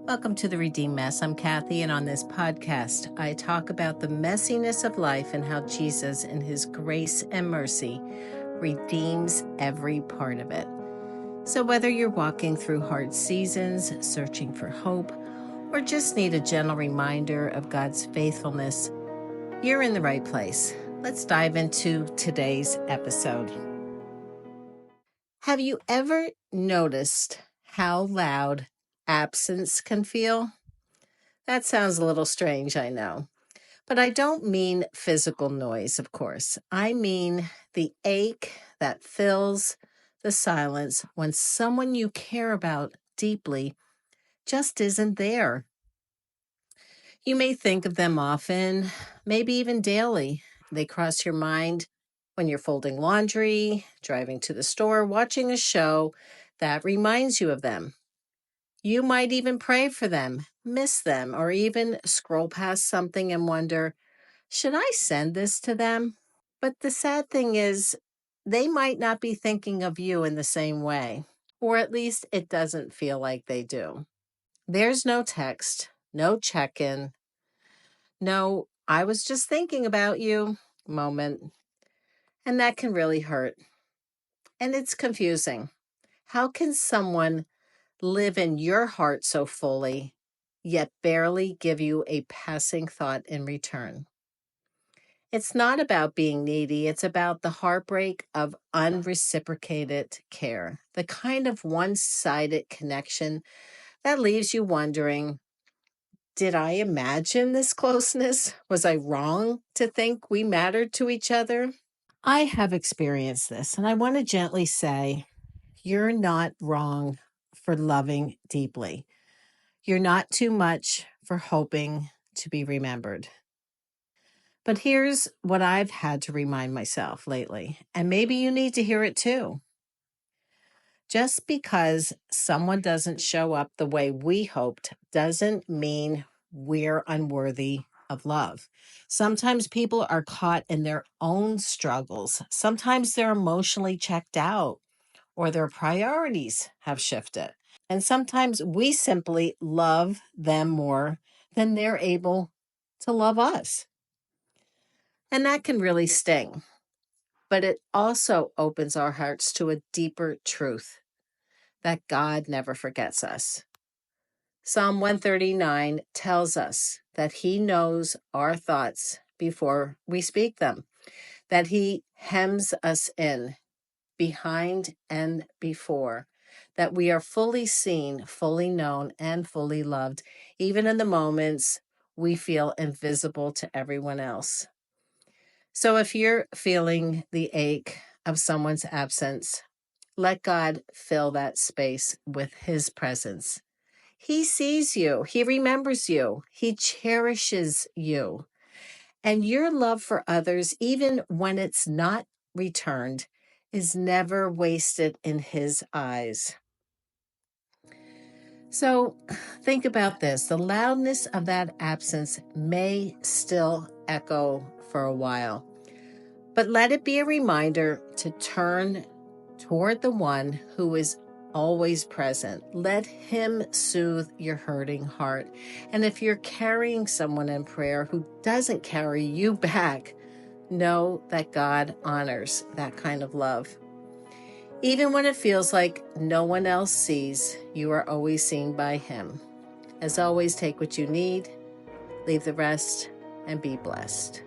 Welcome to the Redeemed Mess. I'm Kathy, and on this podcast, I talk about the messiness of life and how Jesus, in his grace and mercy, redeems every part of it. So whether you're walking through hard seasons, searching for hope, or just need a gentle reminder of God's faithfulness, you're in the right place. Let's dive into today's episode. Have you ever noticed how loud absence can feel? That sounds a little strange, I know. But I don't mean physical noise, of course. I mean the ache that fills the silence when someone you care about deeply just isn't there. You may think of them often, maybe even daily. They cross your mind when you're folding laundry, driving to the store, watching a show that reminds you of them. You might even pray for them, miss them, or even scroll past something and wonder, should I send this to them? But the sad thing is, they might not be thinking of you in the same way, or at least it doesn't feel like they do. There's no text, no check in, no, I was just thinking about you moment. And that can really hurt. And it's confusing. How can someone live in your heart so fully, yet barely give you a passing thought in return? It's not about being needy. It's about the heartbreak of unreciprocated care, the kind of one-sided connection that leaves you wondering, did I imagine this closeness? Was I wrong to think we mattered to each other? I have experienced this, and I want to gently say, you're not wrong for loving deeply. You're not too much for hoping to be remembered. But here's what I've had to remind myself lately, and maybe you need to hear it too. Just because someone doesn't show up the way we hoped doesn't mean we're unworthy of love. Sometimes people are caught in their own struggles. Sometimes they're emotionally checked out or their priorities have shifted. And sometimes we simply love them more than they're able to love us. And that can really sting. But it also opens our hearts to a deeper truth that God never forgets us. Psalm 139 tells us that he knows our thoughts before we speak them, that he hems us in, behind and before, that we are fully seen, fully known, and fully loved, even in the moments we feel invisible to everyone else. So if you're feeling the ache of someone's absence, let God fill that space with his presence. He sees you. He remembers you. He cherishes you. And your love for others, even when it's not returned, is never wasted in his eyes. So think about this. The loudness of that absence may still echo for a while, but let it be a reminder to turn toward the one who is always present. Let him soothe your hurting heart. And if you're carrying someone in prayer who doesn't carry you back, know that God honors that kind of love. Even when it feels like no one else sees, you are always seen by him. As always, take what you need, leave the rest, and be blessed.